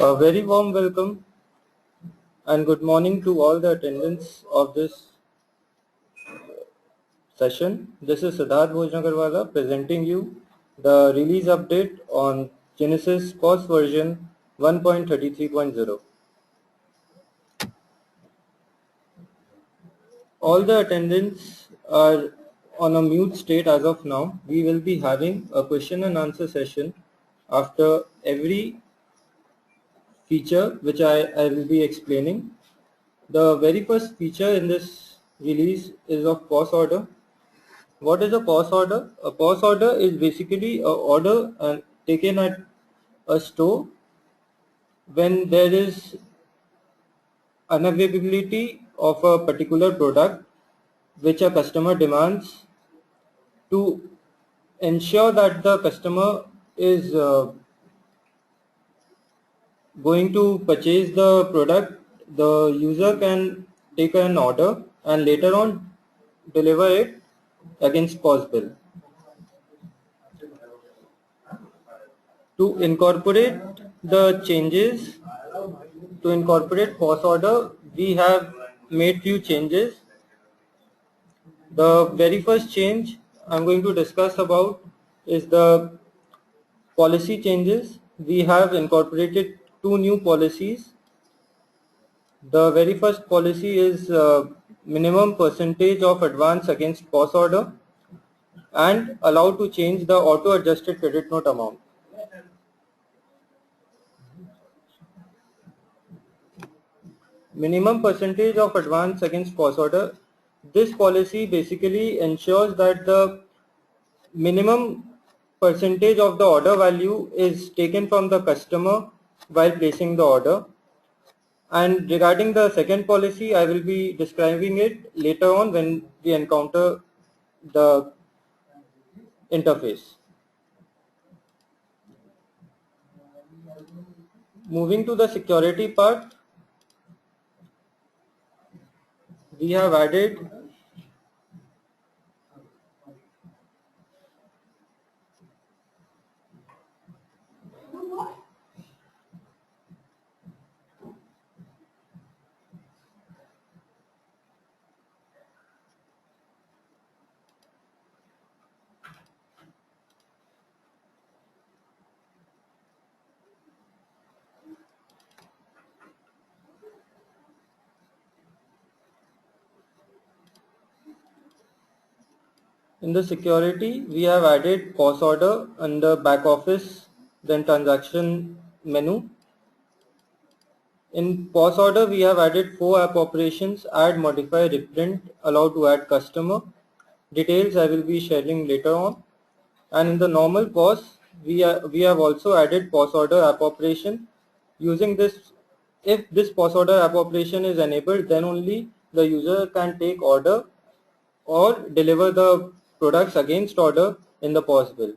A very warm welcome and good morning to all the attendants of this session. This is Siddharth Bhojnagarwala presenting you the release update on Genesis POS version 1.33.0. All the attendants are on a mute state as of now. We will be having a question and answer session after every feature which I will be explaining. The very first feature in this release is of POS order. What is a POS order? A POS order is basically a order taken at a store when there is unavailability of a particular product which a customer demands to ensure that the customer is going to purchase the product. The user can take an order and later on deliver it against POS bill. To incorporate the changes, to incorporate POS order, we have made few changes. The very first change I'm going to discuss about is the policy changes. We have incorporated two new policies. The very first policy is minimum percentage of advance against POS order and allowed to change the auto adjusted credit note amount. Minimum percentage of advance against POS order. This policy basically ensures that the minimum percentage of the order value is taken from the customer while placing the order. And regarding the second policy, I will be describing it later on when we encounter the interface. Moving to the security part, we have added in the security, we have added POS order under back office, then transaction menu. In POS order, we have added 4 app operations: add, modify, reprint, allow to add customer. Details I will be sharing later on. And in the normal POS, we have also added POS order app operation. Using this, if this POS order app operation is enabled, then only the user can take order or deliver the products against order in the POS bill.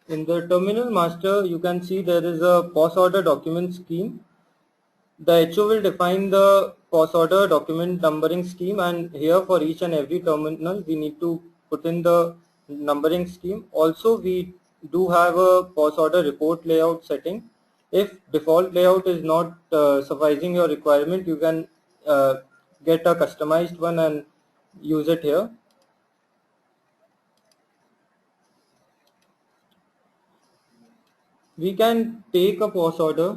In the terminal master, you can see there is a POS order document scheme. The HO will define the POS order document numbering scheme, and here for each and every terminal we need to put in the numbering scheme. Also, we do have a POS order report layout setting. If default layout is not sufficing your requirement, you can get a customized one and use it here. We can take a POS order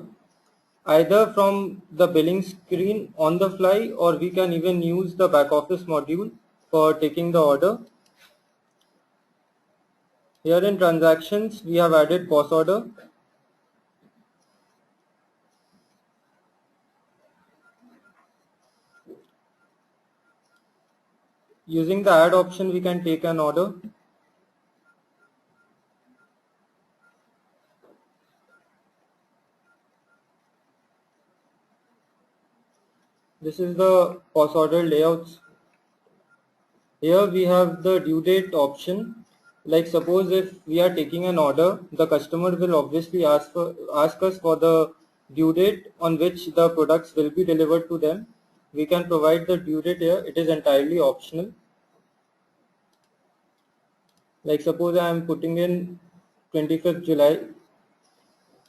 either from the billing screen on the fly, or we can even use the back office module for taking the order. Here in transactions, we have added POS order. Using the add option, we can take an order. This is the POS order layouts. Here we have the due date option. Like suppose if we are taking an order, the customer will obviously ask us for the due date on which the products will be delivered to them. We can provide the due date here. It is entirely optional. Like suppose I am putting in 25th July.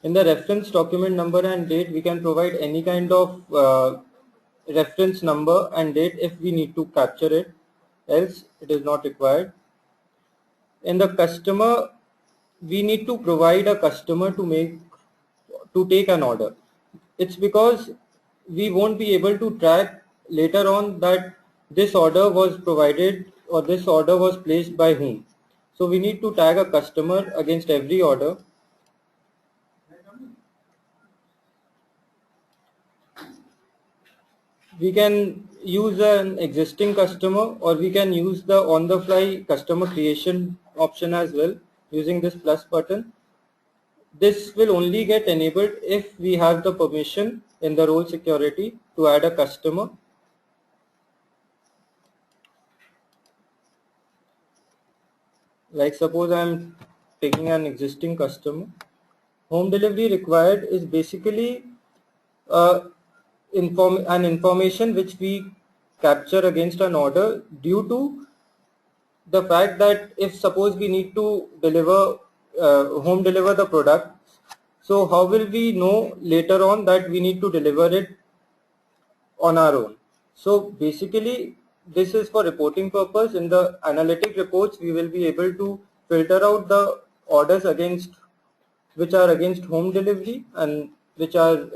In the reference document number and date, we can provide any kind of reference number and date if we need to capture it, else it is not required. In the customer, we need to provide a customer to take an order. It's because we won't be able to track later on that this order was provided or this order was placed by whom. So we need to tag a customer against every order. We can use an existing customer, or we can use the on the fly customer creation option as well using this plus button. This will only get enabled if we have the permission in the role security to add a customer. Like suppose I am taking an existing customer. Home delivery required is basically information which we capture against an order due to the fact that if suppose we need to deliver home deliver the product, so how will we know later on that we need to deliver it on our own? So basically this is for reporting purpose. In the analytic reports we will be able to filter out the orders which are against home delivery and which are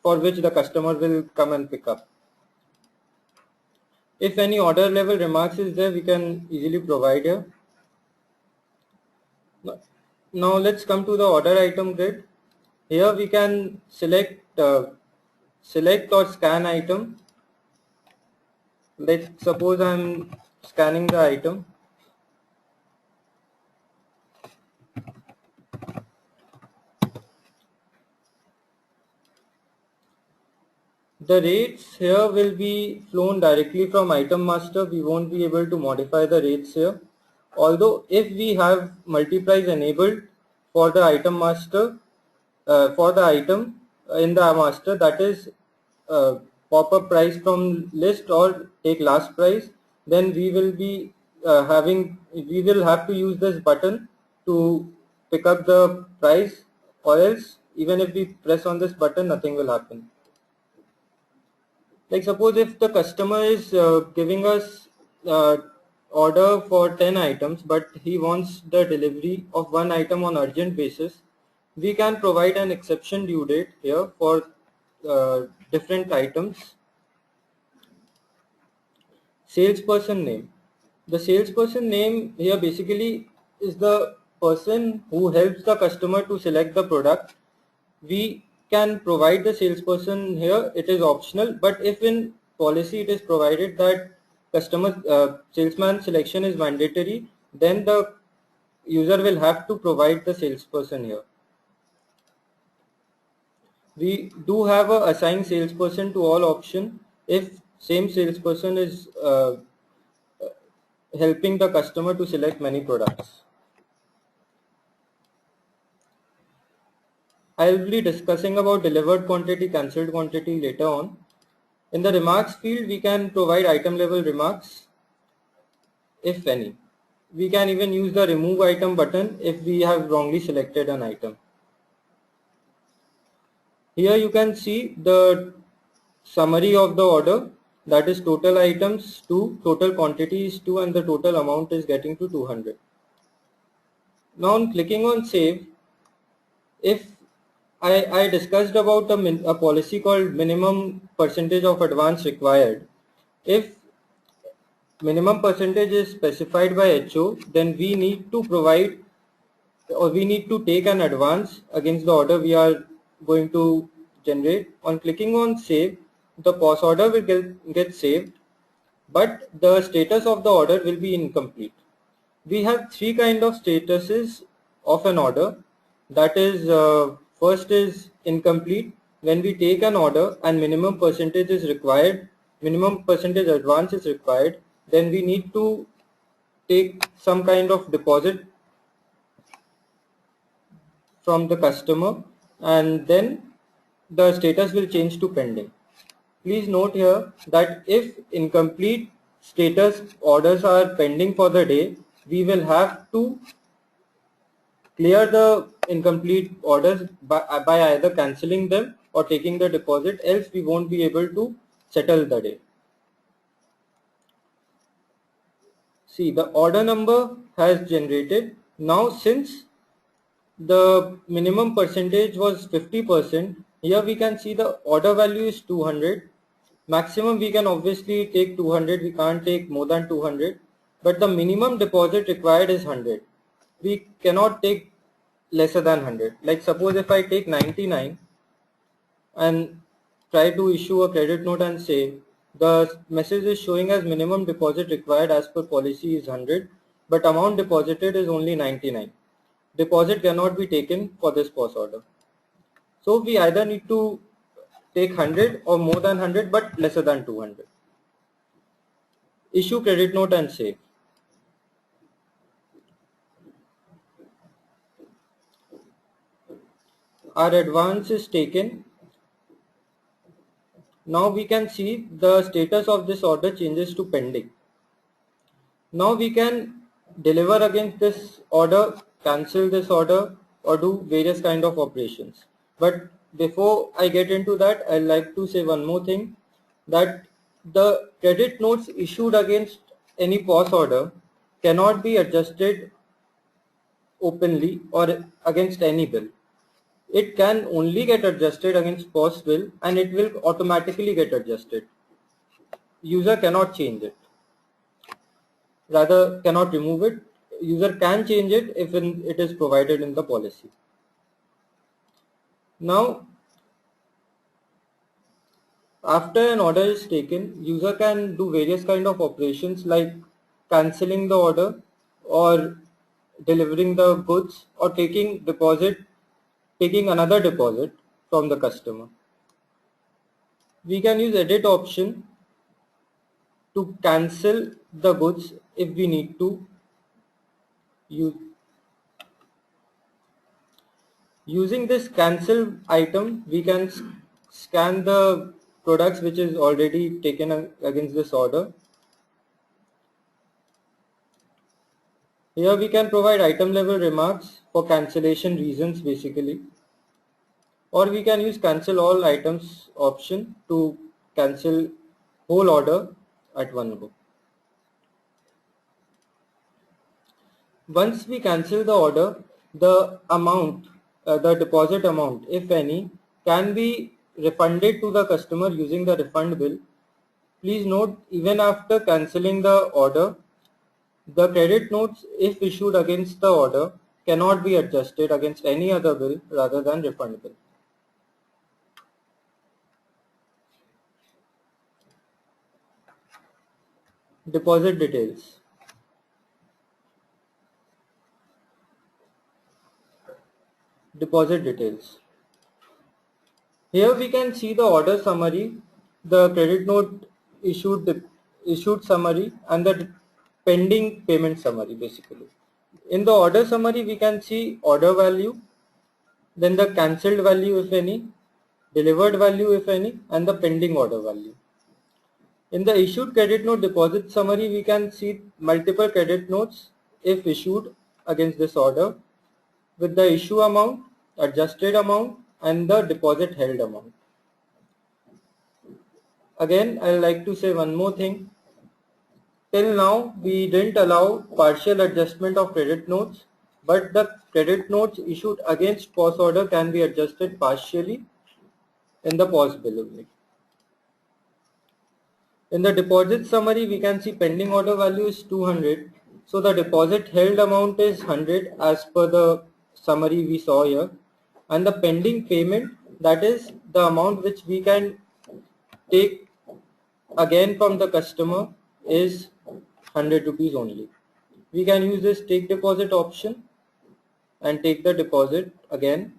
for which the customer will come and pick up. If any order level remarks is there, we can easily provide here. Now let's come to the order item grid. Here we can select or scan item. Let's suppose I'm scanning the item. The rates here will be flown directly from item master. We won't be able to modify the rates here. Although if we have multi-price enabled for the item master, for the item in the master, that is pop up price from list or take last price, then we will be we will have to use this button to pick up the price, or else even if we press on this button, nothing will happen. Like suppose if the customer is giving us order for 10 items, but he wants the delivery of one item on urgent basis, we can provide an exception due date here for different items. Salesperson name. The salesperson name here basically is the person who helps the customer to select the product. We can provide the salesperson here. It is optional, but if in policy it is provided that salesman selection is mandatory, then the user will have to provide the salesperson here. We do have a assign salesperson to all option if same salesperson is helping the customer to select many products. I will be discussing about delivered quantity, cancelled quantity later on. In the remarks field, we can provide item level remarks, if any. We can even use the remove item button if we have wrongly selected an item. Here you can see the summary of the order, that is total items 2, total quantity is 2, and the total amount is getting to 200. Now on clicking on save, if I discussed about a policy called minimum percentage of advance required. If minimum percentage is specified by HO, then we need to provide, or we need to take an advance against the order we are going to generate. On clicking on save, the POS order will get saved, but the status of the order will be incomplete. We have three kind of statuses of an order. That is, first is incomplete, when we take an order and minimum percentage is required, minimum percentage advance is required, then we need to take some kind of deposit from the customer, and then the status will change to pending. Please note here that if incomplete status orders are pending for the day, we will have to clear the incomplete orders by either cancelling them or taking the deposit, else we won't be able to settle the day. See, the order number has generated. Now since the minimum percentage was 50%, here we can see the order value is 200. Maximum we can obviously take 200, we can't take more than 200, but the minimum deposit required is 100. We cannot take lesser than 100. Like suppose if I take 99 and try to issue a credit note and say the message is showing as minimum deposit required as per policy is 100, but amount deposited is only 99. Deposit cannot be taken for this POS order. So we either need to take 100 or more than 100 but lesser than 200. Issue credit note and save. Our advance is taken. Now we can see the status of this order changes to pending. Now we can deliver against this order, cancel this order, or do various kind of operations. But before I get into that, I'd like to say one more thing, that the credit notes issued against any POS order cannot be adjusted openly or against any bill. It can only get adjusted against POS bill, and it will automatically get adjusted. User cannot change it. Rather, cannot remove it. User can change it if it is provided in the policy. Now, after an order is taken, user can do various kind of operations like cancelling the order or delivering the goods or taking another deposit from the customer. We can use edit option to cancel the goods if we need to. Using this cancel item, we can scan the products which is already taken against this order. Here we can provide item level remarks for cancellation reasons basically, or we can use cancel all items option to cancel whole order at one go. Once we cancel the order, the amount, the deposit amount, if any, can be refunded to the customer using the refund bill. Please note, even after cancelling the order, the credit notes, if issued against the order, cannot be adjusted against any other bill rather than refund bill. Deposit details. Deposit details. Here we can see the order summary, the credit note issued summary, and the pending payment summary basically. In the order summary, we can see order value, then the cancelled value if any, delivered value if any, and the pending order value. In the issued credit note deposit summary, we can see multiple credit notes if issued against this order with the issue amount, adjusted amount, and the deposit held amount. Again, I would like to say one more thing. Till now, we didn't allow partial adjustment of credit notes, but the credit notes issued against POS order can be adjusted partially in the POS bill only. In the deposit summary, we can see pending order value is 200. So the deposit held amount is 100 as per the summary we saw here. And the pending payment, that is the amount which we can take again from the customer, is 100 rupees only. We can use this take deposit option and take the deposit again.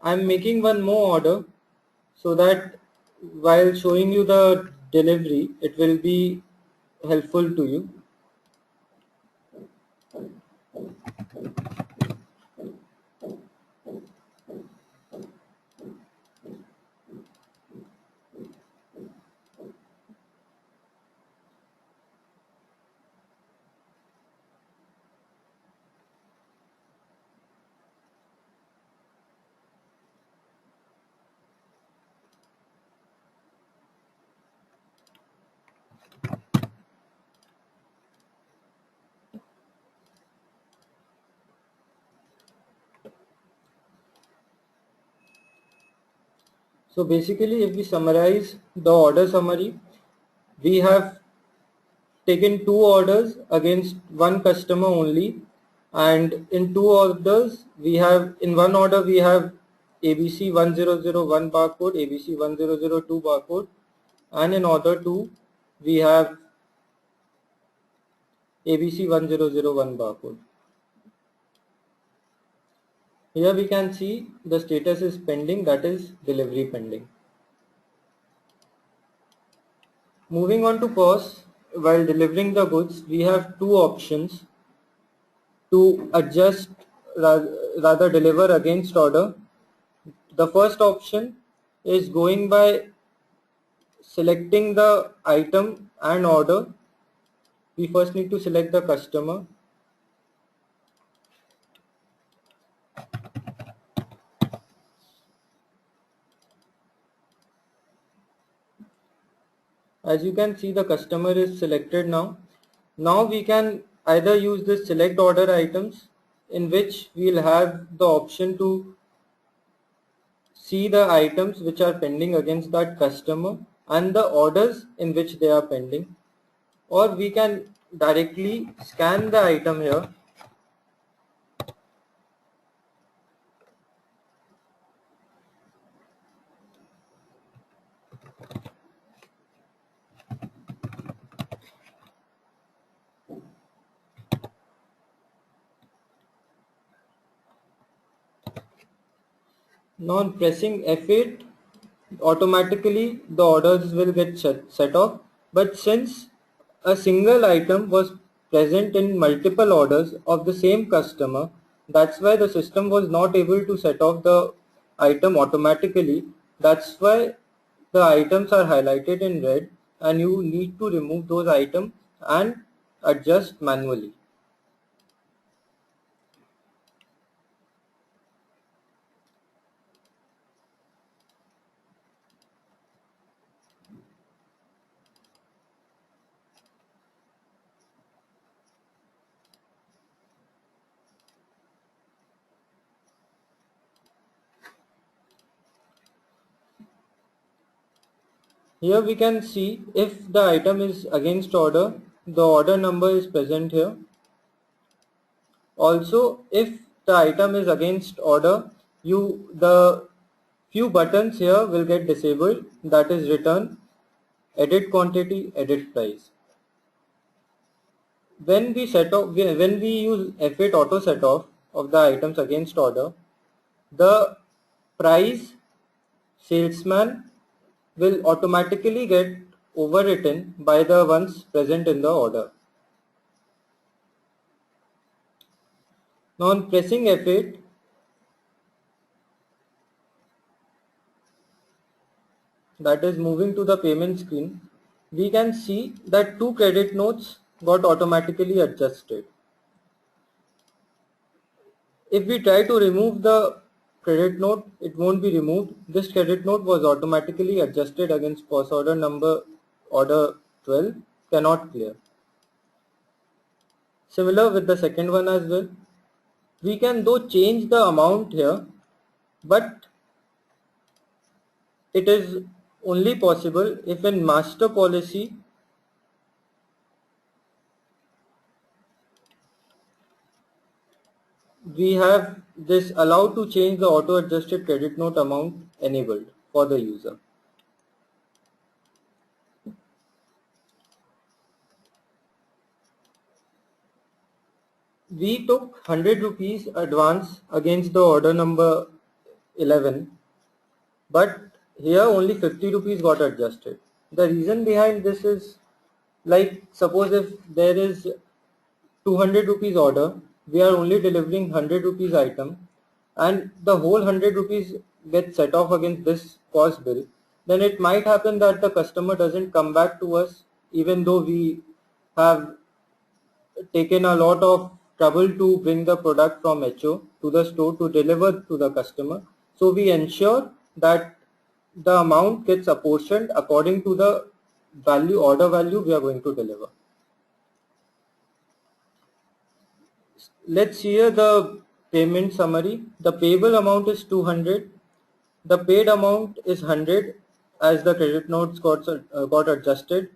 I'm making one more order so that while showing you the delivery, it will be helpful to you. So basically, if we summarize the order summary, we have taken two orders against one customer only, and in two orders we have, in one order we have ABC 1001 barcode, ABC 1002 barcode, and in order 2 we have ABC 1001 barcode. Here we can see the status is pending, that is delivery pending. Moving on to POS, while delivering the goods, we have two options to adjust, rather deliver against order. The first option is going by selecting the item and order. We first need to select the customer. As you can see, the customer is selected now. Now we can either use this select order items, in which we'll have the option to see the items which are pending against that customer and the orders in which they are pending, or we can directly scan the item here. Now on pressing F8, automatically the orders will get set off, but since a single item was present in multiple orders of the same customer, that's why the system was not able to set off the item automatically. That's why the items are highlighted in red, and you need to remove those items and adjust manually. Here we can see if the item is against order, the order number is present here. Also, if the item is against order, the few buttons here will get disabled, that is return, edit quantity, edit price. When we use F8 auto set off of the items against order, the price salesman will automatically get overwritten by the ones present in the order. Now on pressing F8, that is moving to the payment screen, we can see that two credit notes got automatically adjusted. If we try to remove the credit note, it won't be removed. This credit note was automatically adjusted against POS order number order 12, cannot clear. Similar with the second one as well. We can though change the amount here, but it is only possible if in master policy we have this allow to change the auto adjusted credit note amount enabled for the user. We took 100 rupees advance against the order number 11, but here only 50 rupees got adjusted. The reason behind this is, like, suppose if there is 200 rupees order, we are only delivering 100 rupees item, and the whole 100 rupees gets set off against this cost bill, then it might happen that the customer doesn't come back to us even though we have taken a lot of trouble to bring the product from HO to the store to deliver to the customer. So we ensure that the amount gets apportioned according to the order value we are going to deliver. Let's hear the payment summary. The payable amount is 200. The paid amount is 100 as the credit notes got adjusted.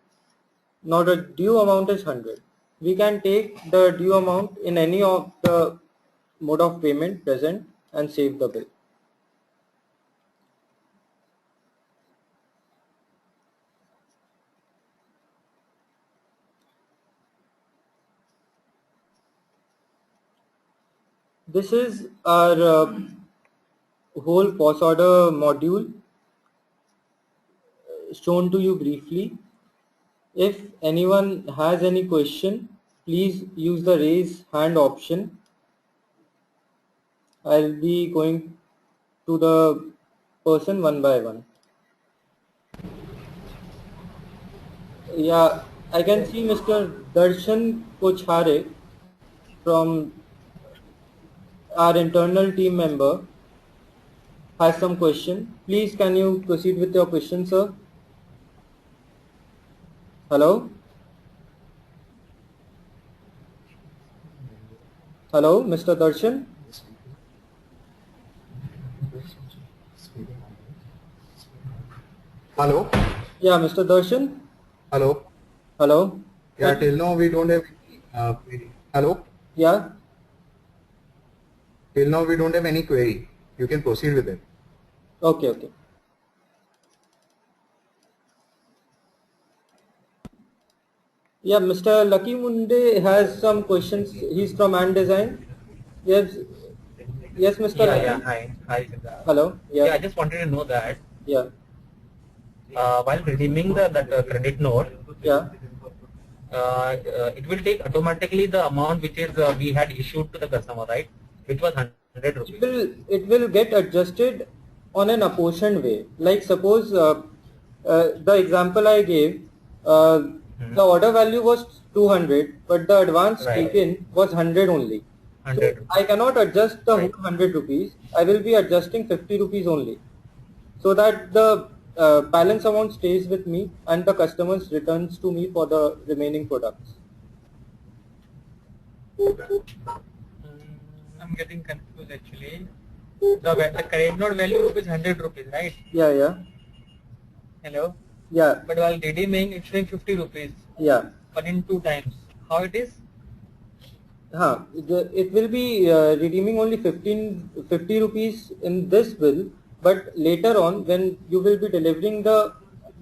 Now the due amount is 100. We can take the due amount in any of the mode of payment present and save the bill. This is our whole POS order module shown to you briefly. If anyone has any question, please use the raise hand option. I'll be going to the person one by one. Yeah, I can see Mr. Darshan Kochhare from our internal team member has some question. Please can you proceed with your question, sir? Hello? Hello, Mr. Darshan? Hello? Yeah, Mr. Darshan? Hello? Hello? Yeah, till now we don't have query. Hello? Yeah? Till now we don't have any query. You can proceed with it. Okay, okay. Yeah, Mr. Lucky Munde has some questions. He's from Ant Design. Yes, yes, Mr. Lucky. Yeah, hi, Siddharth. Hello. Yeah. I just wanted to know that Yeah. while redeeming that credit note, Yeah. it will take automatically the amount which is we had issued to the customer, right? Which was 100 rupees. It will get adjusted on an apportioned way. Like suppose the example I gave, the order value was 200, but the advance Right. taken was 100 only. 100 So I cannot adjust the Right. whole 100 rupees. I will be adjusting 50 rupees only, so that the balance amount stays with me and the customers returns to me for the remaining products. I'm getting confused actually. The credit note value is 100 rupees, right? Yeah, yeah, Hello? yeah, But while redeeming, it's showing 50 rupees, yeah. but in 2 times. How it is? It will be redeeming only 50 rupees in this bill, but later on when you will be delivering the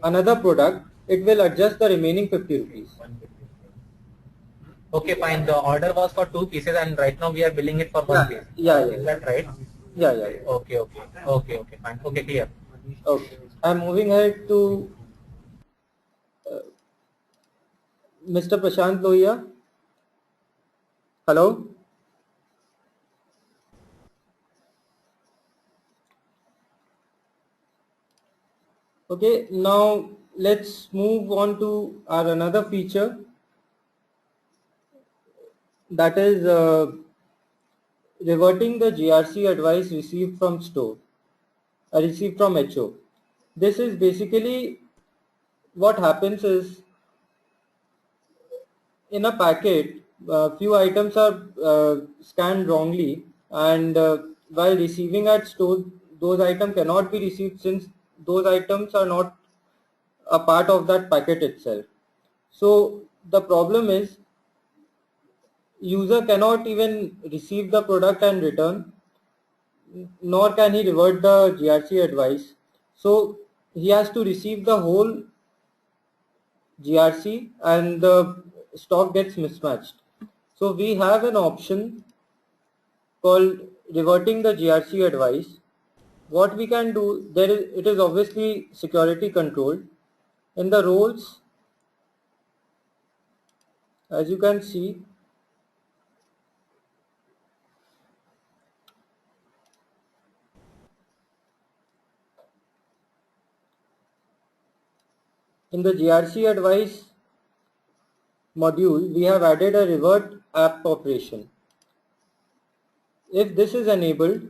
another product, it will adjust the remaining 50 rupees. Okay, fine. The order was for 2 pieces, and right now we are billing it for 1 piece. Yeah, Is that right? yeah, yeah, yeah. Okay, fine. Okay, clear. Okay, I'm moving ahead to Mr. Prashant Lohia. Hello. Okay, now let's move on to our another feature, that is reverting the GRC advice received from store, received from HO. This is basically what happens is, in a packet, few items are scanned wrongly, and while receiving at store, those items cannot be received since those items are not a part of that packet itself. So the problem is, user cannot even receive the product and return, nor can he revert the GRC advice. So he has to receive the whole GRC and the stock gets mismatched. So we have an option called reverting the GRC advice. what we can do, it is obviously security controlled. In the roles, as you can see, in the GRC advice module, we have added a revert app operation. If this is enabled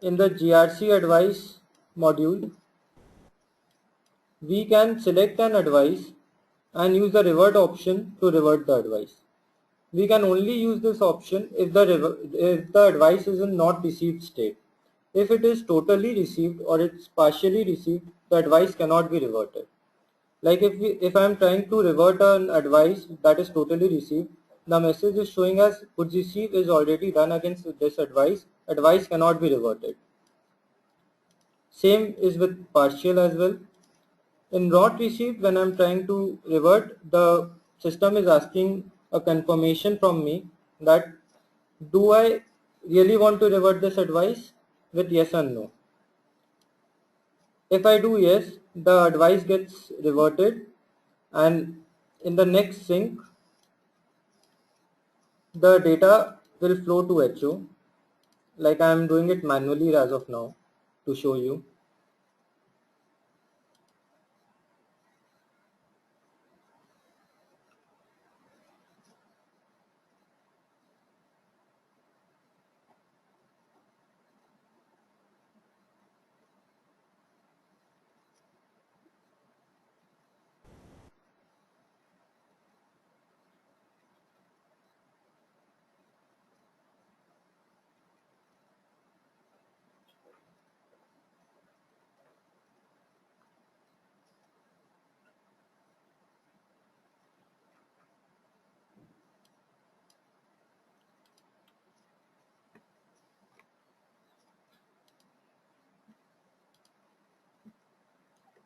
in the GRC advice module, we can select an advice and use the revert option to revert the advice. We can only use this option if the advice is in not received state. If it is totally received or it's partially received, the advice cannot be reverted. Like if I am trying to revert an advice that is totally received, the message is showing as could receive is already done against this advice cannot be reverted. Same is with partial as well. In not received, when I'm trying to revert, the system is asking a confirmation from me that do I really want to revert this advice with yes and no. If I do yes, the advice gets reverted, and in the next sync, the data will flow to HO, like I am doing it manually as of now to show you.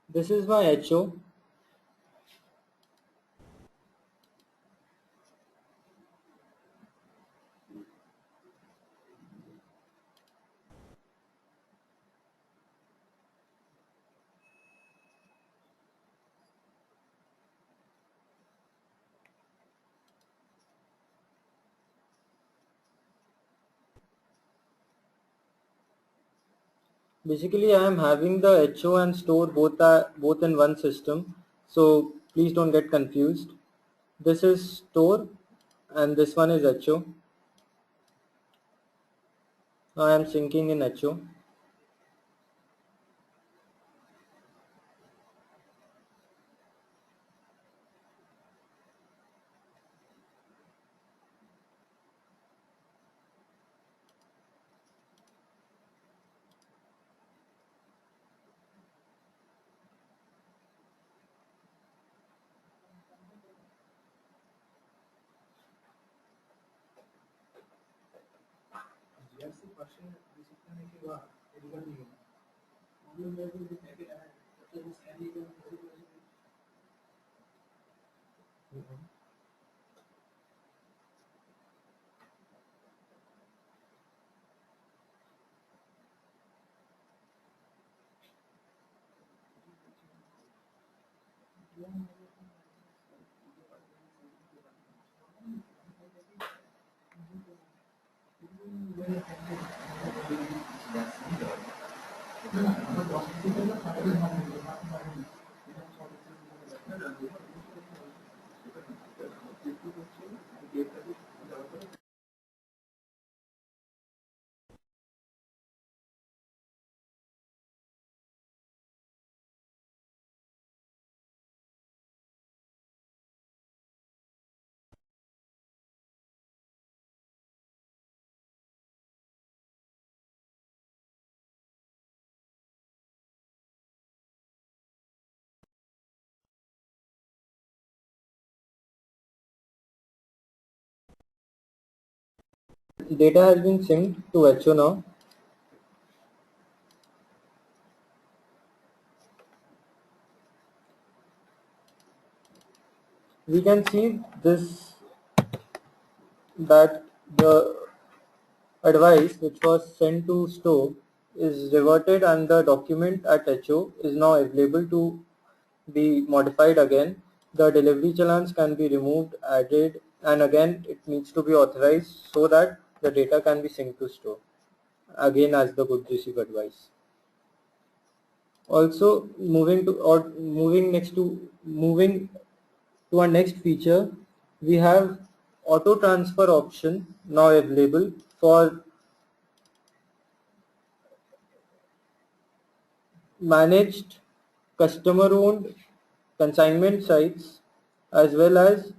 This is my HO. Basically, I am having the HO and store both in one system, so please don't get confused. This is store and this one is HO. Now I am syncing in HO. Data has been synced to HO now. We can see this that the advice which was sent to store is reverted and the document at HO is now available to be modified again. The delivery challans can be removed, added, and again it needs to be authorized so that the data can be synced to store, again as the goods receive advice. Also moving to our next feature, we have auto transfer option now available for managed customer owned consignment sites as well as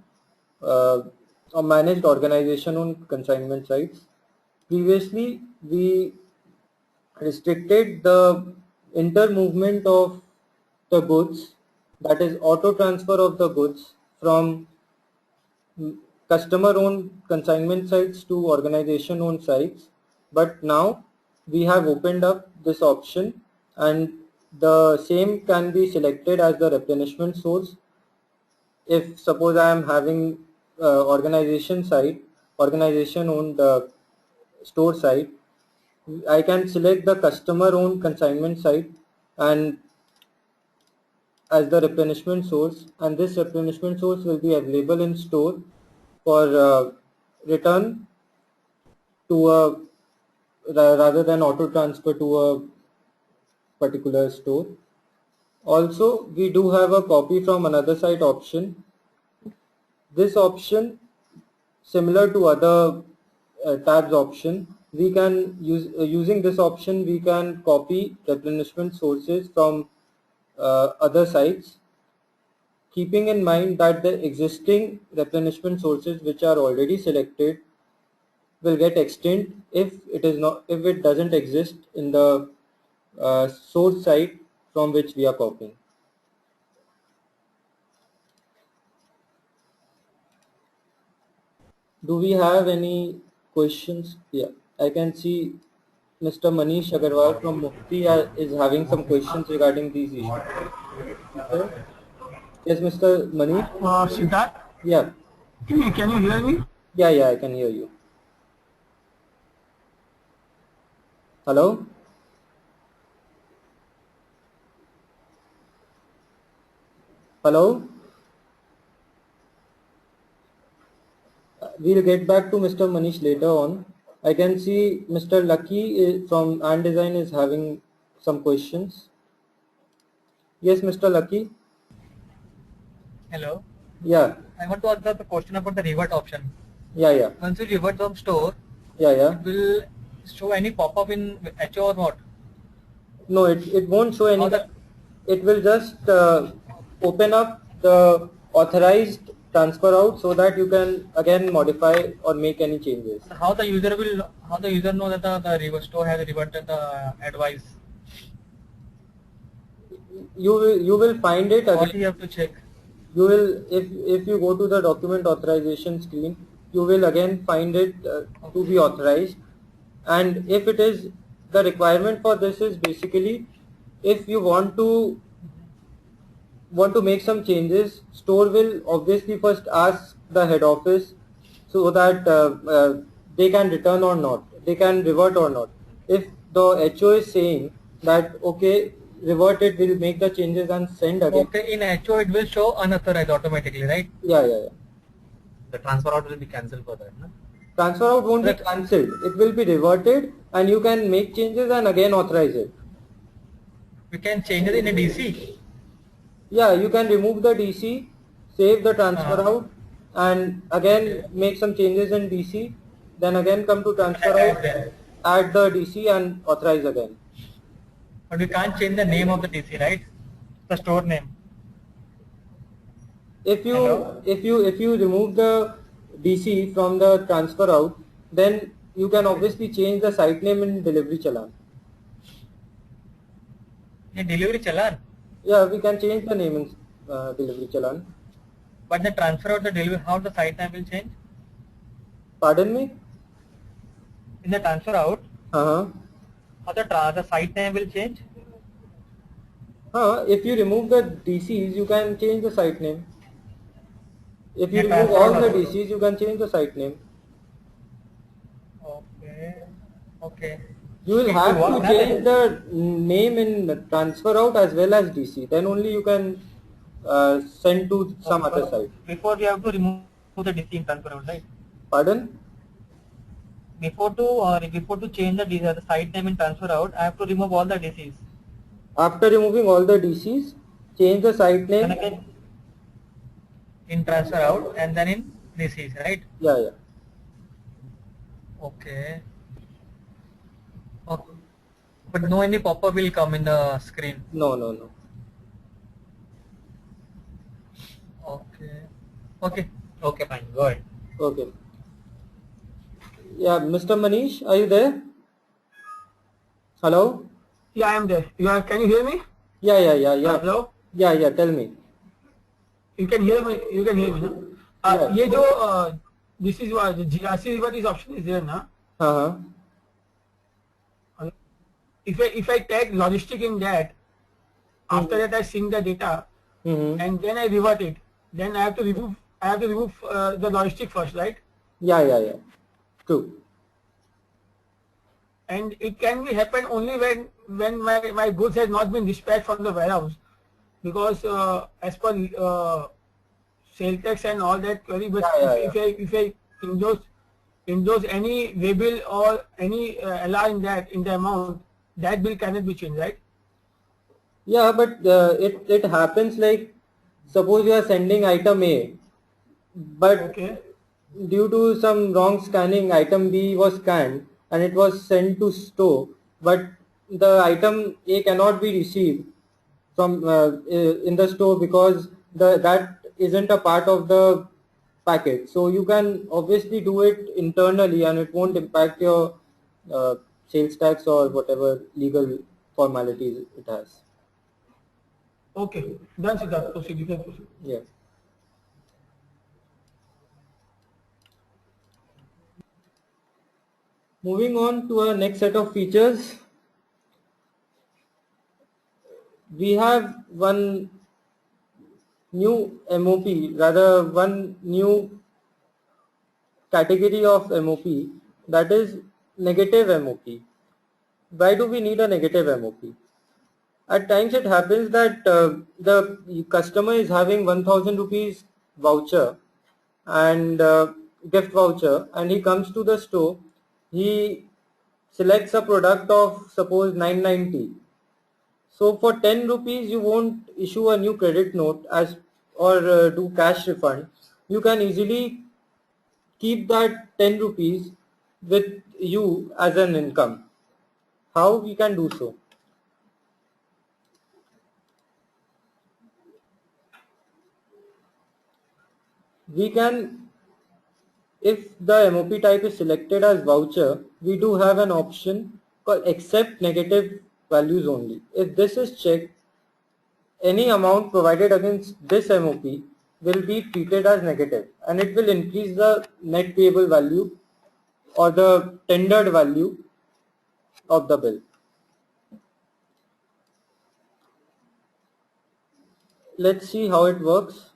or managed organization owned consignment sites. Previously we restricted the inter-movement of the goods, that is auto transfer of the goods from customer owned consignment sites to organization owned sites, but now we have opened up this option and the same can be selected as the replenishment source. If suppose I am having organization owned store site, I can select the customer owned consignment site and as the replenishment source, and this replenishment source will be available in store for return to a rather than auto transfer to a particular store. Also, we do have a copy from another site option. This option, similar to other tabs option, we can use using this option we can copy replenishment sources from other sites, keeping in mind that the existing replenishment sources which are already selected will get extinct if it doesn't exist in the source site from which we are copying. Do we have any questions? Yeah, I can see Mr. Manish Agarwal from Mufti is having some questions regarding these issues. Okay. Yes, Mr. Manish? Siddharth, Yeah. can you hear me? Yeah, I can hear you. Hello? Hello? We'll get back to Mr. Manish later on. I can see Mr. Lucky from Ant Design is having some questions. Yes, Mr. Lucky? Hello. Yeah. I want to answer the question about the revert option. Yeah. Once you revert from store, Yeah. it will show any pop-up in HO or what? No, it won't show any. How the- It will just open up the authorized transfer out so that you can again modify or make any changes. How the user know that the revert store has reverted the advice? You will find it What again. you have to check? You will if you go to the document authorization screen, you will again find it to be authorized, and if it is the requirement for this is basically if you want to make some changes, store will obviously first ask the head office so that they can return or not, they can revert or not. If the HO is saying that okay, revert it, will make the changes and send again. Okay, in HO it will show unauthorized automatically, right? Yeah. The transfer out will be cancelled for that, no? Transfer out won't be cancelled, it will be reverted and you can make changes and again authorize it. We can change it in a DC. Yeah, you can remove the DC, save the transfer out and again make some changes in DC, then again come to transfer out, add the DC and authorize again. But we can't change the name of the DC, right? The store name. If you remove the DC from the transfer out, then you can obviously change the site name in delivery challan. In delivery challan? Yeah, we can change the name in delivery challan. But the transfer out the delivery, how the site name will change? Pardon me? In the transfer out, how the site name will change? If you remove the DCs, you can change the site name. If you Yeah, remove all the transfer out. DCs, you can change the site name. Okay. Okay. You will have what to happened? change the name in transfer out as well as DC. Then only you can send to some Okay, other but site. before we have to remove the DC in transfer out, right? Pardon? Before to change the site name in transfer out, I have to remove all the DCs. After removing all the DCs, change the site Then name. again in transfer out and then in DCs, right? Yeah, yeah. Okay. Okay. But no any pop-up will come in the screen. No, no, no. Okay. Okay. Okay, fine. Go ahead. Okay. Yeah, Mr. Manish, are you there? Hello? Yeah, I am there. Can you hear me? Yeah, yeah, yeah, yeah. Hello? Yeah, yeah, tell me. You can hear me. You can hear me, no? Yeah. ये जो this is what the GRC what is option is there, na? Uh-huh. If I tag logistic in that, after that I sync the data Mm-hmm. and then I revert it. Then I have to remove the logistic first, right? Yeah, yeah, yeah. True. And it can be happen only when my goods has not been dispatched from the warehouse, because as per sale tax and all that query. But Yeah, if I endorse any waybill or any LR in the amount, that bill cannot be changed, right? Yeah, but it happens like, suppose you are sending item A, but Okay. due to some wrong scanning, item B was scanned and it was sent to store, but the item A cannot be received from in the store because that isn't a part of the packet. So you can obviously do it internally and it won't impact your sales tax or whatever legal formalities it has. Okay. Done, Siddharth. Proceed. You can proceed. Yeah. Moving on to our next set of features, we have one new MOP, rather one new category of MOP, that is negative MOP. Why do we need a negative MOP? At times it happens that the customer is having 1000 rupees voucher and gift voucher, and he comes to the store, he selects a product of suppose 990. So for 10 rupees you won't issue a new credit note as or do cash refund. You can easily keep that 10 rupees with you as an income. How we can do so? We can, if the MOP type is selected as voucher, we do have an option called accept negative values only. If this is checked, any amount provided against this MOP will be treated as negative and it will increase the net payable value or the tendered value of the bill. Let's see how it works.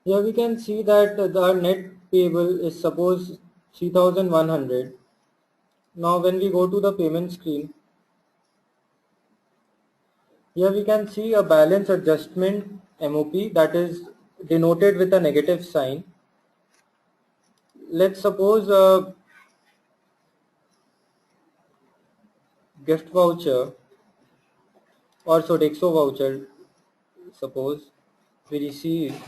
Here we can see that our net payable is suppose 3100. Now when we go to the payment screen, here we can see a balance adjustment MOP that is denoted with a negative sign. Let's suppose a gift voucher or Sodexo voucher, suppose we receive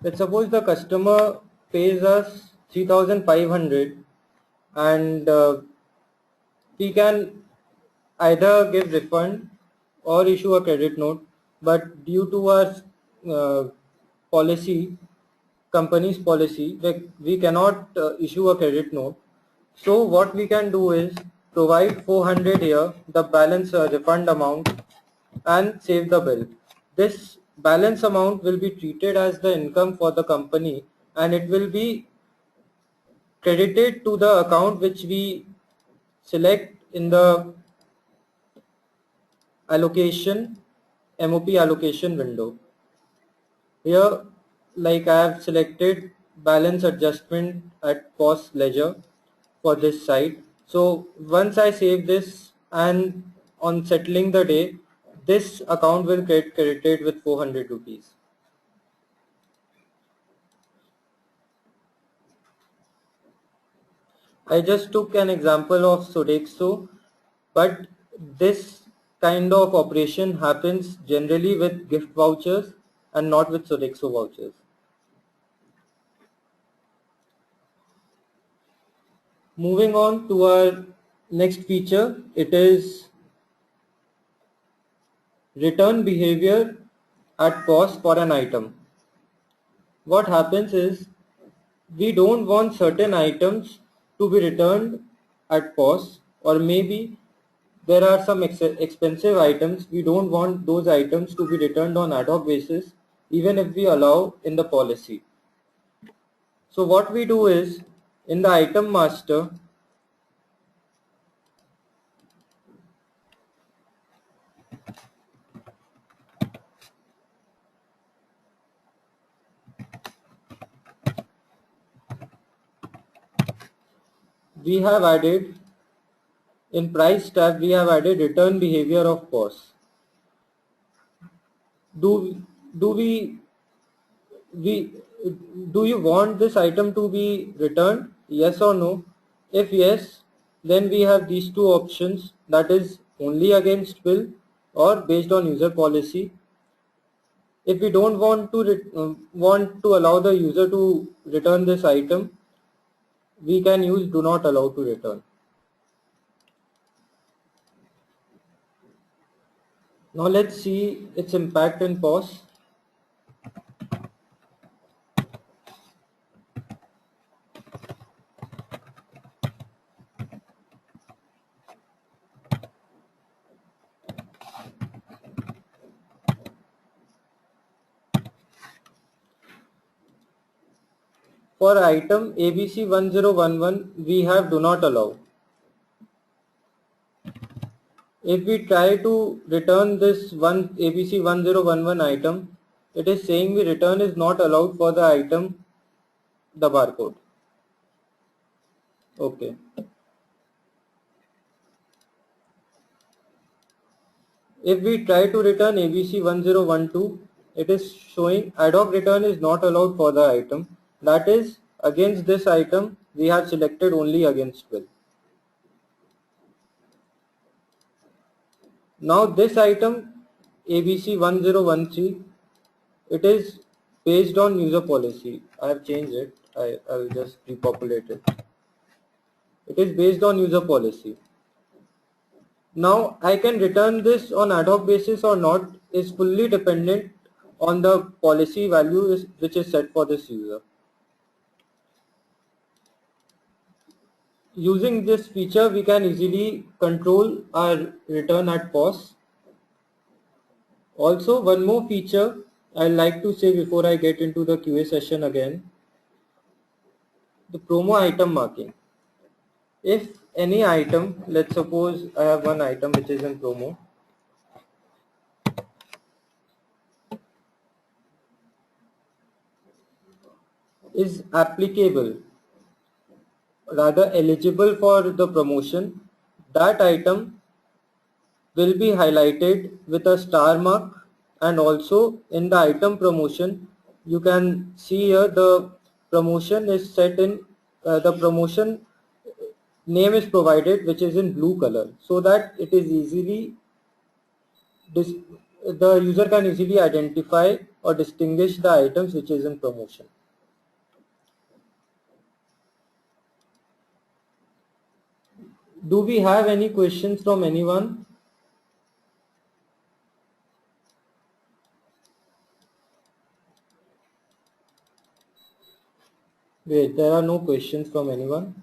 let's suppose the customer pays us 3,500 and we can either give refund or issue a credit note, but due to our policy, company's policy, we cannot issue a credit note. So what we can do is provide 400 here, the balance refund amount, and save the bill. This balance amount will be treated as the income for the company and it will be credited to the account which we select in the allocation, MOP allocation window. Here, like I have selected balance adjustment at POS ledger for this site. So once I save this and on settling the day, this account will get credited with 400 rupees. I just took an example of Sodexo, but this kind of operation happens generally with gift vouchers and not with Sodexo vouchers. Moving on to our next feature, it is return behavior at POS for an item. What happens is we don't want certain items to be returned at POS, or maybe there are some expensive items. We don't want those items to be returned on ad hoc basis even if we allow in the policy. So what we do is in the item master, we have added in price tab, we have added return behavior of POS. Do you want this item to be returned? Yes or no? If yes, then we have these two options, that is only against bill or based on user policy. If we don't want to allow the user to return this item, we can use do not allow to return. Now let's see its impact in POS. For item ABC 1011, we have do not allow. If we try to return this ABC 1011 item, it is saying we return is not allowed for the item, the barcode. Okay. If we try to return ABC 1012, it is showing ad hoc return is not allowed for the item. That is, against this item, we have selected only against bill. Now this item, ABC 1013, it is based on user policy. I have changed it. I will just repopulate it. It is based on user policy. Now I can return this on ad hoc basis or not is fully dependent on the policy value which is set for this user. Using this feature, we can easily control our return at POS. Also, one more feature I'd like to say before I get into the QA session again, the promo item marking. If any item, let's suppose I have one item which is in promo. Is applicable, rather eligible for the promotion, that item will be highlighted with a star mark, and also in the item promotion you can see here the promotion is set in the promotion name is provided which is in blue color, so that it is easily the user can easily identify or distinguish the items which is in promotion. Do we have any questions from anyone? Wait, there are no questions from anyone.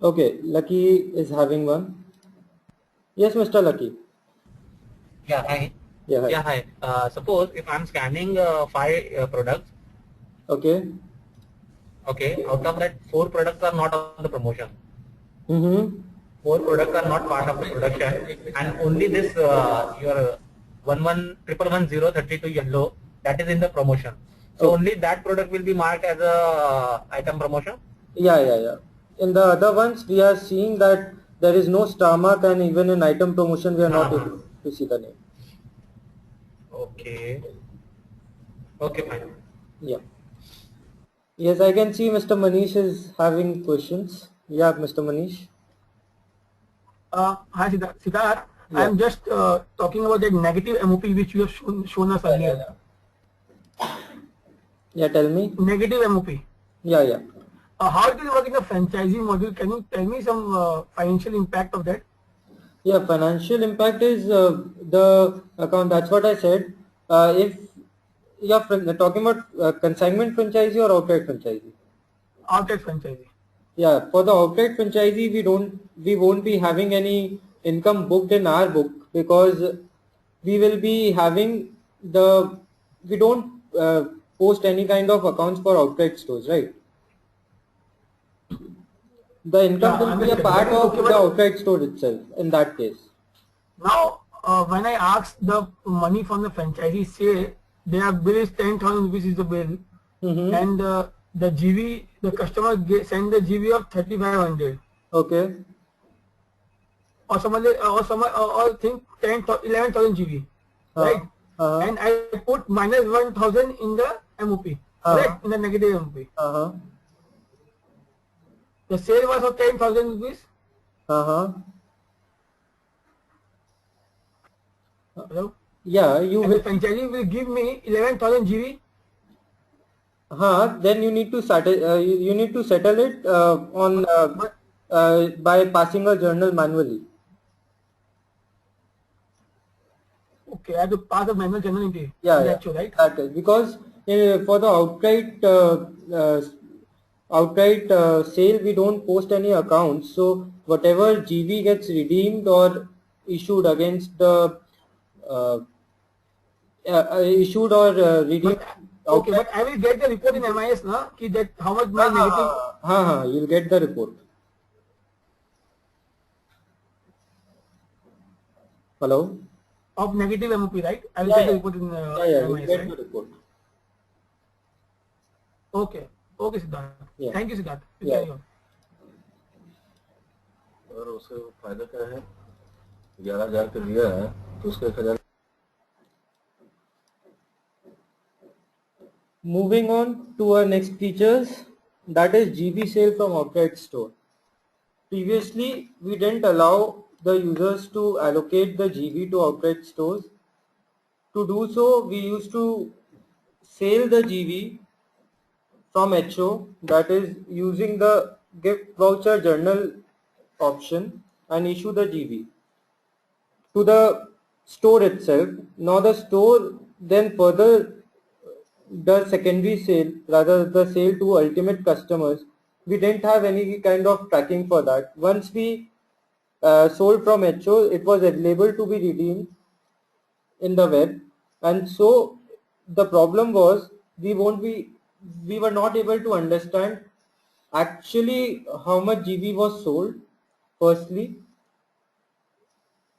Okay, Lucky is having one. Yes, Mr. Lucky. Yeah, hi. Yeah, hi. Yeah, hi. Suppose if I'm scanning 5 products. Okay. Okay, out of that 4 products are not on the promotion. 4 products are not part of the production, and only this your 11111032 yellow, that is in the promotion. So only that product will be marked as a item promotion. Yeah. In the other ones, we are seeing that there is no star mark, and even in item promotion, we are not able to see the name. Okay. Okay, fine. Yeah. Yes, I can see Mr. Manish is having questions. Yeah, Mr. Manish. Hi Siddharth. Yeah. I am just talking about that negative MOP which you have shown us earlier. Yeah, tell me. Negative MOP. Yeah. How it will work in the franchisee model? Can you tell me some financial impact of that? Yeah, financial impact is the account. That's what I said. If you're talking about consignment franchisee or outright franchisee? Outright franchisee. Yeah, for the outright franchisee, we won't be having any income booked in our book, because we will be having we don't post any kind of accounts for outright stores, right? The income will be a part of the outright store itself in that case. Now, when I ask the money from the franchisee, say their bill is 10,000 rupees is the bill, and the GV, the customer send the GV of 3,500. Okay. Or or think 11,000 GV, right? And I put minus 1,000 in the MOP, right? In the negative MOP. The sale was of 10,000 rupees. Hello? Yeah, you and the franchisee will give me 11,000 GV. Then you need to settle it on by passing a journal manually. Okay, I have to pass a manual journal into right? That is because for the outright sale, we don't post any accounts. So whatever GV gets redeemed or issued against the redeemed. Okay, but I will get the report in MIS, na? That how much my negative. You'll get the report. Hello? Of negative MOP, right? I will get the report in MIS, you'll get the report. Okay, Siddharth. Thank you, Siddharth. अगर उसे फायदा क्या है 11,000 का दिया है तो उसका 1,000. Moving on to our next features, that is GV sale from outright store. Previously, we didn't allow the users to allocate the GV to outright stores. To do so, we used to sell the GV from HO, that is using the gift voucher journal option, and issue the GV to the store itself. Now the store then further does secondary sale, rather the sale to ultimate customers. We didn't have any kind of tracking for that. Once we sold from HO, it was available to be redeemed in the web, and so the problem was we won't be we were not able to understand actually how much GB was sold, firstly.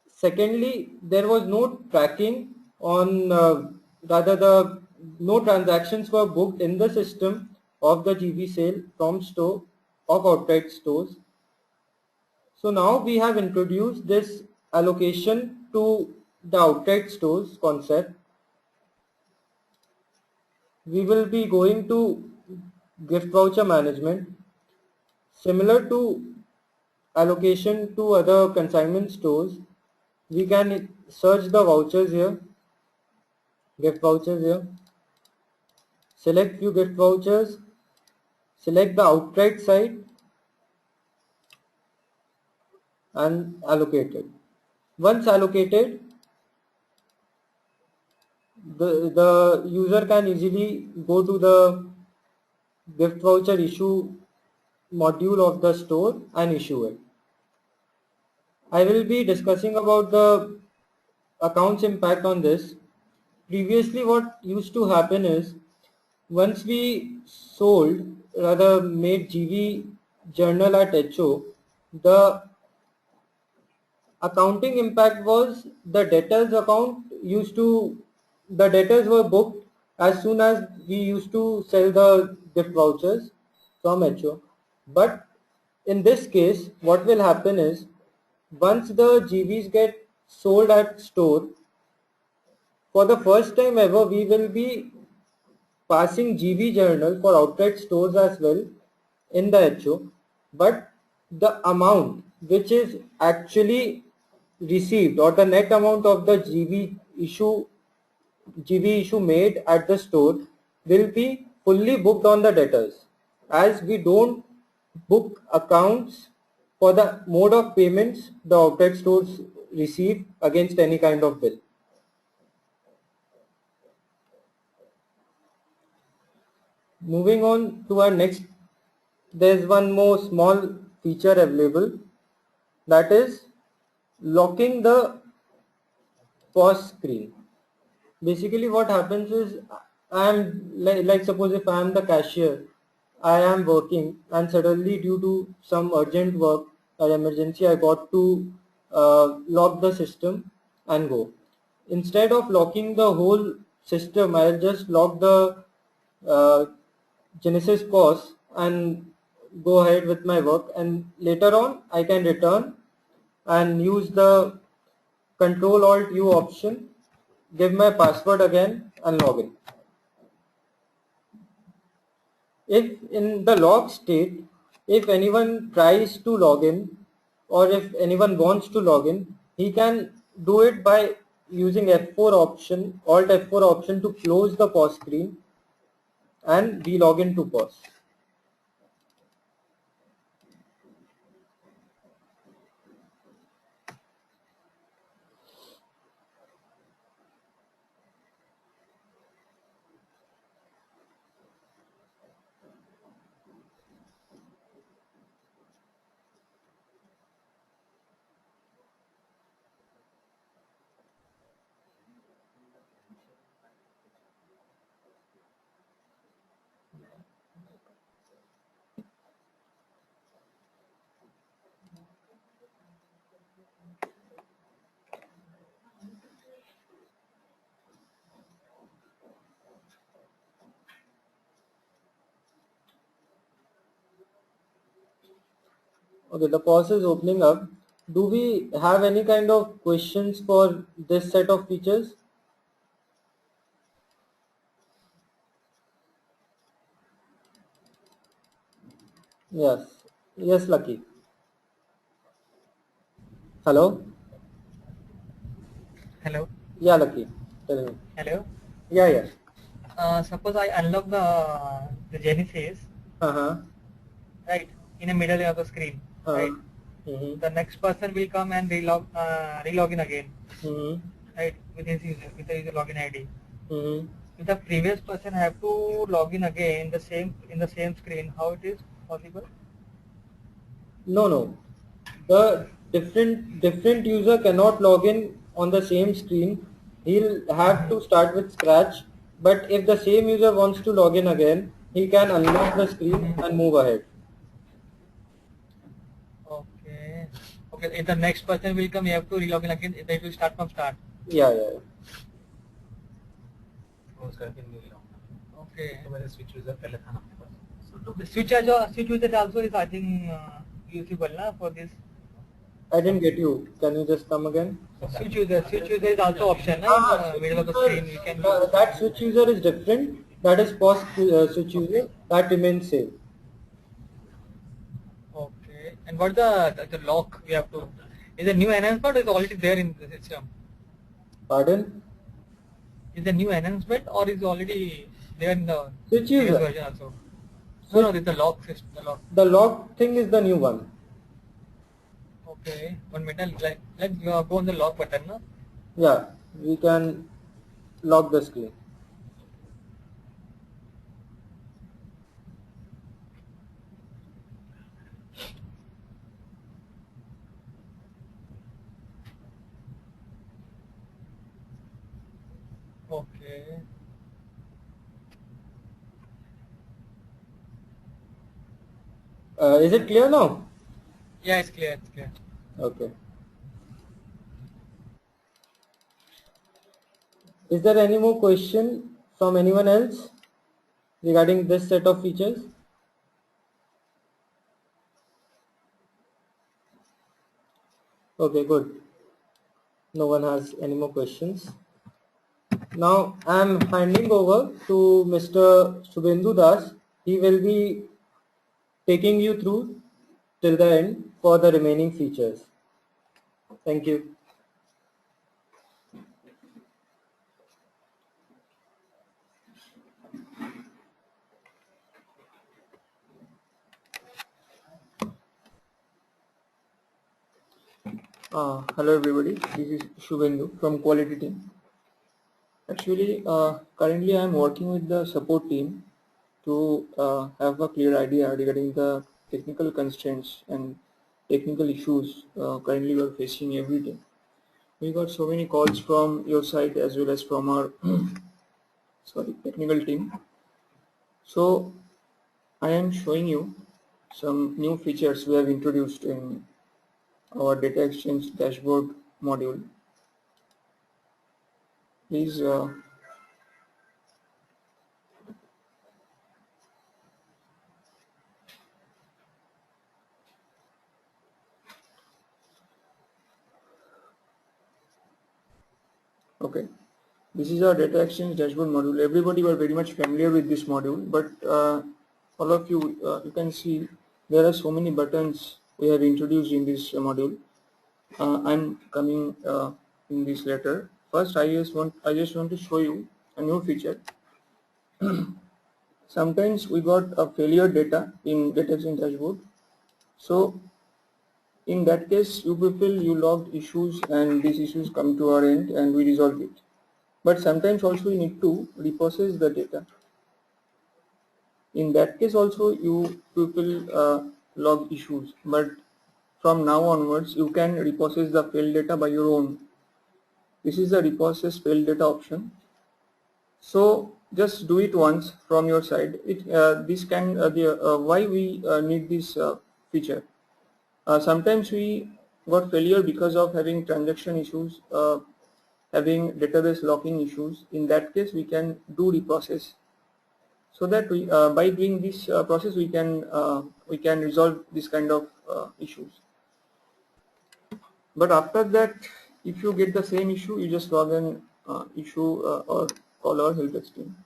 Secondly, there was no tracking on, no transactions were booked in the system of the GB sale from store of outright stores. So now we have introduced this allocation to the outright stores concept. We will be going to gift voucher management. Similar to allocation to other consignment stores, we can search the vouchers here, gift vouchers here, select few gift vouchers, select the outright side and allocate it. Once allocated, the user can easily go to the gift voucher issue module of the store and issue it. I will be discussing about the accounts impact on this. Previously what used to happen is, once we sold, rather made GV journal at HO, the accounting impact was the debtors account the debtors were booked as soon as we used to sell the gift vouchers from HO. But in this case, what will happen is, once the GVs get sold at store, for the first time ever, we will be passing GV journal for outright stores as well in the HO, but the amount which is actually received, or the net amount of the GV issue made at the store, will be fully booked on the debtors, as we don't book accounts for the mode of payments the outright stores receive against any kind of bill. Moving on to our next, there's one more small feature available, that is locking the POS screen. Basically what happens is, I am like suppose if I am the cashier, I am working and suddenly due to some urgent work or emergency I got to lock the system and go. Instead of locking the whole system, I'll just lock the Genesis POS and go ahead with my work, and later on I can return and use the Control Alt U option, give my password again and log in. If in the locked state, if anyone tries to log in, or if anyone wants to log in, he can do it by using F4 option, Alt F4 option to close the POS screen and re-log in to POS. Okay, the POS is opening up. Do we have any kind of questions for this set of features? Yes. Yes, Lucky. Hello? Hello. Yeah, Lucky. Tell me. Hello. Yeah, yeah. Suppose I unlock the Genesis, right, in the middle of the screen, right? The next person will come and relog in again, right, with his user login ID. If the previous person have to log in again in the same screen, how it is possible? No. The different user cannot log in on the same screen. He'll have to start with scratch. But if the same user wants to log in again, he can unlock the screen and move ahead. Okay. Okay. If the next person will come, you have to relog in again. It will start from start. Yeah, yeah. Okay. तो मेरे switch user पहले था ना अपने पास. So the switch user also is I think usable na for this. I didn't get you. Can you just come again? Switch user is also option na in middle of the screen. You can. That switch user is different. That is post switch user. That remains same. Okay. And what the lock we have to? Is a new enhancement or is already there in the system? Pardon? Is a new enhancement or is already there in the Switch previous user. version also? No, it's the lock system. The lock thing is the new one. Okay. 1 minute. Let's go on the lock button. No? Yeah, we can lock the screen. Okay. Is it clear now? Yeah, it's clear. It's clear. Okay. Is there any more question from anyone else regarding this set of features? Okay, good. No one has any more questions. Now I am handing over to Mr. Shubhendu Das. He will be taking you through till the end for the remaining features. Thank you. Hello everybody, this is Shubhendu from Quality Team. Actually, currently I am working with the support team to have a clear idea regarding the technical constraints and technical issues currently we are facing every day. We got so many calls from your side as well as from our technical team. So I am showing you some new features we have introduced in our data exchange dashboard module. Please okay, this is our data exchange dashboard module. Everybody were very much familiar with this module, but all of you you can see there are so many buttons we have introduced in this module. I'm coming in this later. First, I just want to show you a new feature. Sometimes we got a failure data in data exchange dashboard. So in that case, you people you logged issues and these issues come to our end and we resolve it. But sometimes also you need to reprocess the data. In that case also you people log issues, but from now onwards you can reprocess the failed data by your own. This is the reprocess failed data option. So just do it once from your side. This can why we need this feature. Sometimes we got failure because of having transaction issues, having database locking issues. In that case, we can do reprocess, so that we by doing this process we can resolve this kind of issues. But after that, if you get the same issue, you just log an issue or call our help desk team,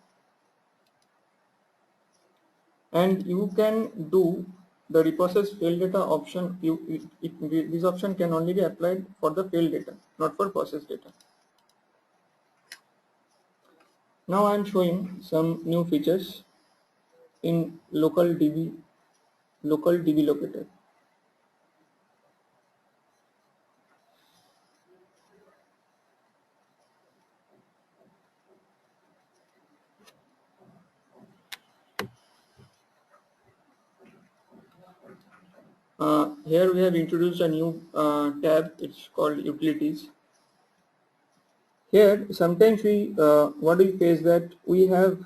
and you can do the reprocess failed data option. This option can only be applied for the failed data, not for processed data. Now I am showing some new features in local DB locator. Here we have introduced a new tab. It's called utilities. Here sometimes we what we face that we have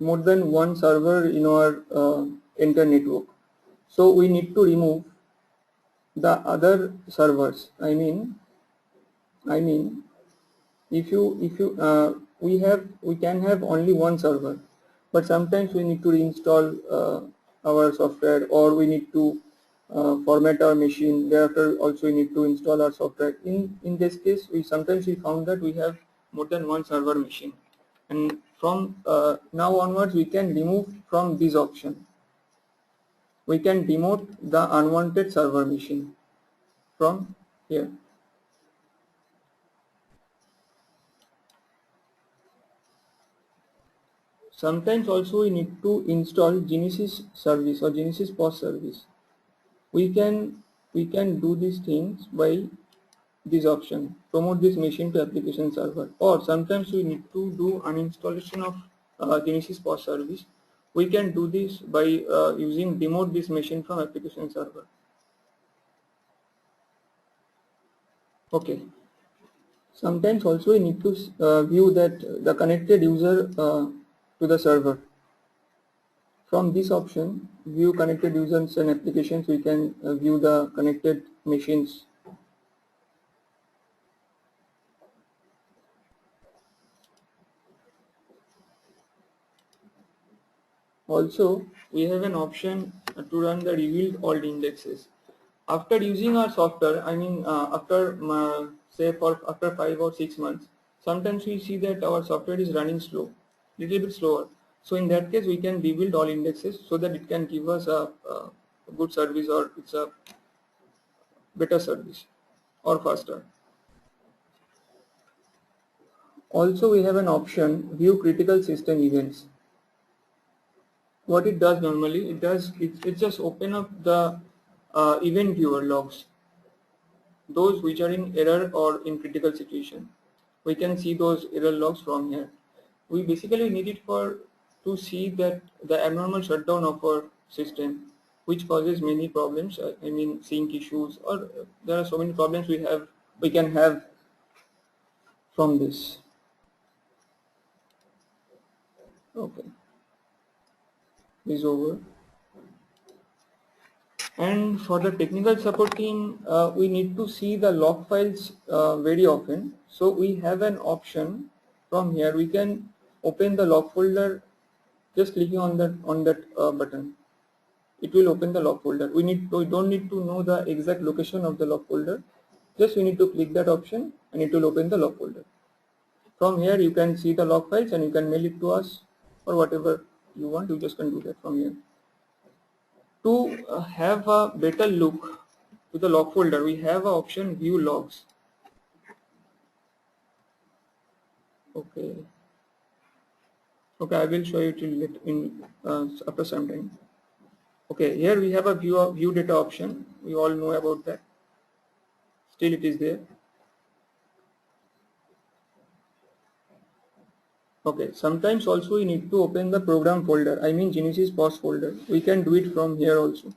more than one server in our entire network. So we need to remove the other servers. I mean, if you we can have only one server, but sometimes we need to reinstall our software, or we need to format our machine. Thereafter also we need to install our software. In this case, we found that we have more than one server machine, and from now onwards we can remove from this option. We can demote the unwanted server machine from here. Sometimes also we need to install Genesis service or Genesis POS service. We can do these things by this option, promote this machine to application server, or sometimes we need to do uninstallation of Genesis POS service. We can do this by using demote this machine from application server. Okay. Sometimes also we need to view that the connected user to the server. From this option, view connected users and applications, we can view the connected machines. Also, we have an option to run the revealed alt indexes. After using our software, I mean after 5 or 6 months, sometimes we see that our software is running slow, little bit slower. So in that case, we can rebuild all indexes so that it can give us a good service, or it's a better service or faster. Also, we have an option view critical system events. What it does normally, it just open up the event viewer logs, those which are in error or in critical situation. We can see those error logs from here. We basically need it to see that the abnormal shutdown of our system, which causes many problems. I mean sync issues, or there are so many problems we can have from this. Okay, is over. And for the technical support team, we need to see the log files very often. So we have an option from here. We can open the log folder just clicking on that button. It will open the log folder. We don't need to know the exact location of the log folder. Just we need to click that option and it will open the log folder. From here you can see the log files and you can mail it to us, or whatever you want. You just can do that from here. To have a better look to the log folder, we have an option view logs. Okay, I will show you in after some time. Okay, here we have a view data option. We all know about that. Still it is there. Okay, sometimes also we need to open the program folder, I mean Genesis POS folder. We can do it from here also.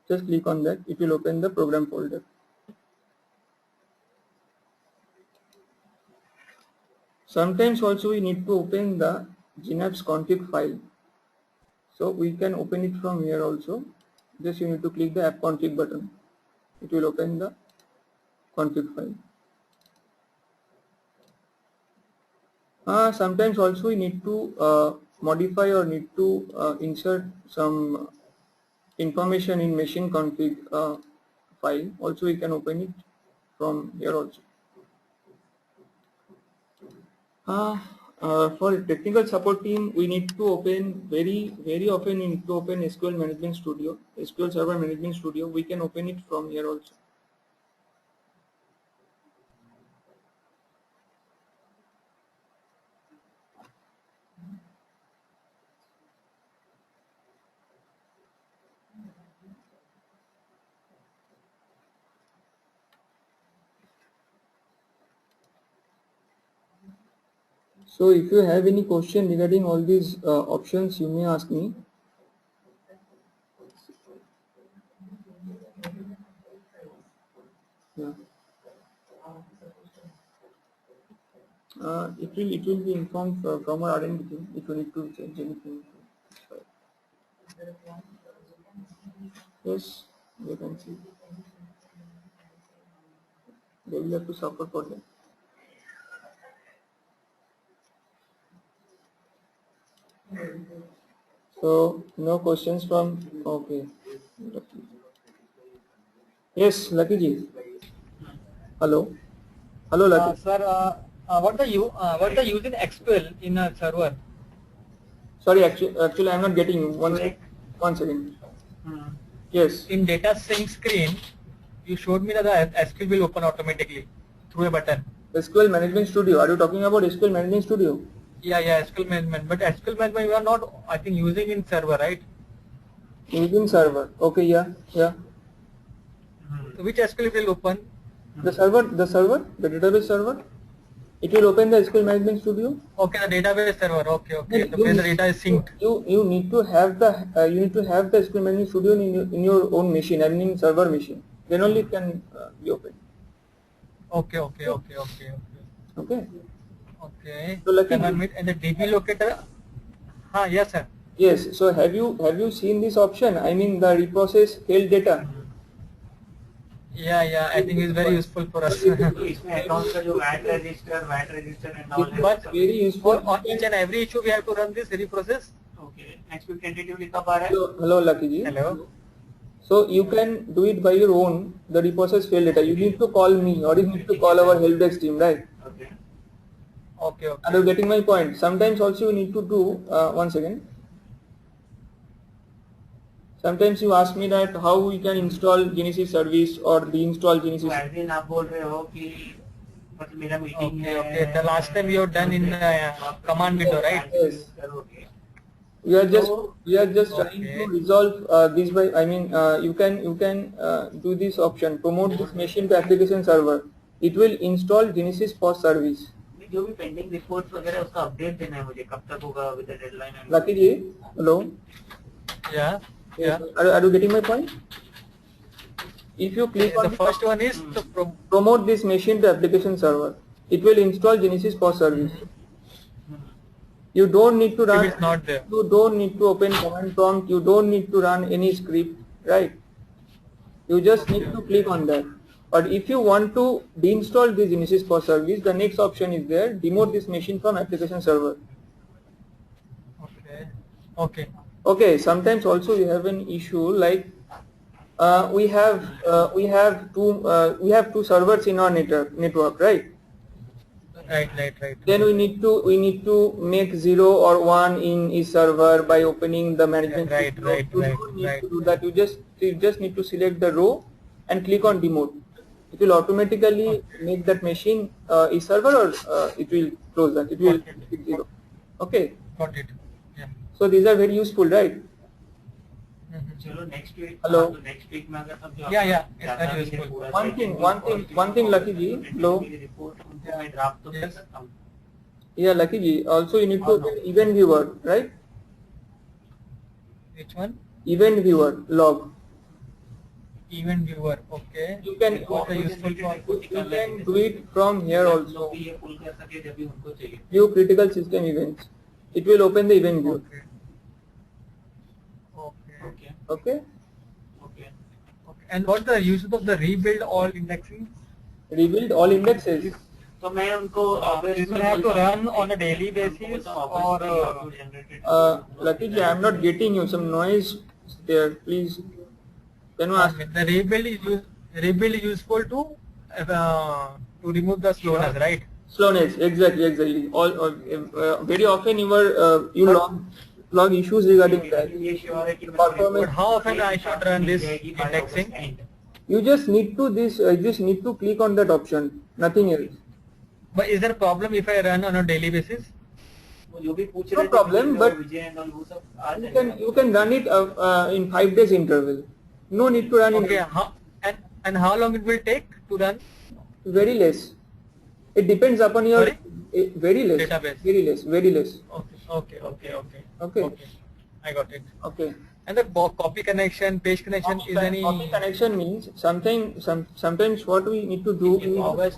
Just click on that, it will open the program folder. Sometimes also we need to open the GNAPS config file. So we can open it from here also. Just you need to click the app config button. It will open the config file. Sometimes also we need to modify or need to insert some information in machine config file. Also we can open it from here also. For technical support team, we need to open very often. We need to open SQL Management Studio, SQL Server Management Studio. We can open it from here also. So if you have any question regarding all these options, you may ask me. Yeah. It will be informed from our R&D team if you need to change anything. Yes, you can see. They will have to suffer for that. So no questions from okay. Yes, Lucky ji. Hello. Hello, Lucky. Sir, what the use in SQL in a server? Sorry, actually I'm not getting you. One second. Yes. In data sync screen, you showed me that the SQL will open automatically through a button. SQL Management Studio. Are you talking about SQL Management Studio? Yeah, SQL management. But SQL management you are not, I think, using in server, right? Using server. Okay, yeah. So which SQL will open? The database server. It will open the SQL Management Studio. Okay, the database server. Okay. So where the data is synced. You need to have the SQL Management Studio in your own machine. I mean, server machine. Then only it can be open. Okay. So Lucky, And the DB locator. Yes, sir. yes. So have you seen this option? I mean, the reprocess held data. Yeah. I think it's very useful for us. accounts का जो VAT register and all. But very useful. For each and every issue, we have to run this reprocess. Okay. Next week tentatively कब आ रहा है? Hello, Lucky ji. Hello. So you can do it by your own. The reprocess failed data. You need to call me or you need to call our help desk team, right? Okay. Are you getting my point? Sometimes also you need to do one second. Sometimes you ask me that how we can install Genesis service or deinstall Genesis. दिन आप बोल रहे हो कि मतलब मेरा meeting है. Okay. The last time you have done in command window, right? Yes. करोगे. We are just trying to resolve this by. I mean, you can do this option. Promote this machine to application server. It will install Genesis for service. जो भी pending reports वगैरह उसका update देना है मुझे कब तक होगा with the deadline. Lucky ji, hello. Yeah. Are you getting my point? If you click on The first one is to promote this machine to application server, it will install Genesis for service. You don't need to run. If it's not there. You don't need to open command prompt. You don't need to run any script, right? You just need to click on that. But if you want to deinstall this Genesis for service, the next option is there. Demote this machine from application server. Okay. Okay. Sometimes also we have an issue like we have two servers in our network, right? Right. Then we need to make 0 or 1 in each server by opening the management. Right. You don't need to do that. You just need to select the row and click on demote. It will automatically make that machine each server, or it will close that. It will click 0. Okay. Got it. Yeah. So these are very useful, right? चलो next week. Hello. Next week में अगर सब जो Yeah. It's very useful. One thing, Lucky ji. Hello. Report उनको मैं draft तो कर सकता हूँ. Yeah, Lucky ji. Also, you need to open event viewer, right? Which one? Event viewer log. Event viewer. Okay. You can useful do it from here also. ये पुल कर सके जब भी उनको चाहिए. View critical system events. It will open the event view. Okay. And what's the use of the rebuild all indexing? Rebuild all indexes. तो मैं उनको This will have to run on a daily basis or Lucky ji, I am not getting you. Some noise there. Please. Can you ask? the rebuild is useful to remove the slowness, right? Slowness. Exactly. Very often you log issues regarding that. But how often I should run this indexing? You just need to click on that option. Nothing else. But is there a problem if I run on a daily basis? No problem, but you can run it in 5 days interval. No need to run Okay. And how long it will take to run? Very less. It depends upon your very less. Database. Very less. Okay. I got it. Okay. And the copy connection, page connection is any? Copy connection means sometimes what we need to do is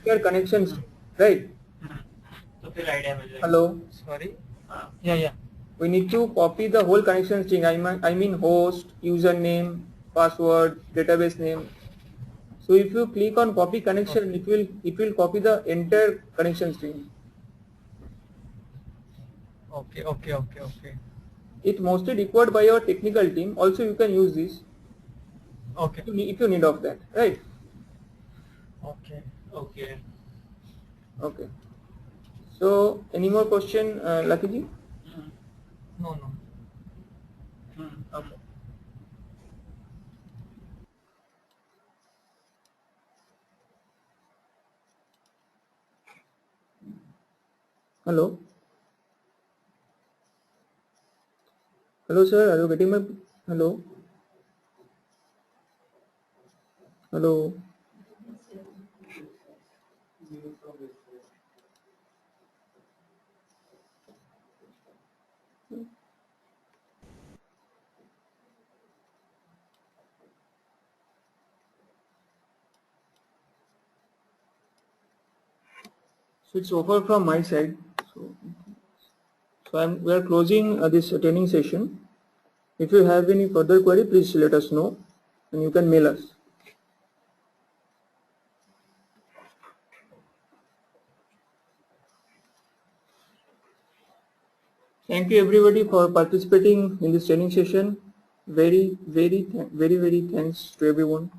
share connections, right? Hello. Sorry. Yeah. We need to copy the whole connection string. I mean host, username, password, database name. So if you click on copy connection, it will copy the entire connection string. Okay. It mostly required by your technical team. Also, you can use this. Okay. If you need of that, right? Okay. Okay. So, any more question, Lucky ji? No. Okay. Hello. Hello, sir. Are you getting my? Hello. Hello. So it's over from my side. So we are closing this training session. If you have any further query, please let us know, and you can mail us. Thank you everybody for participating in this training session. Very thanks to everyone.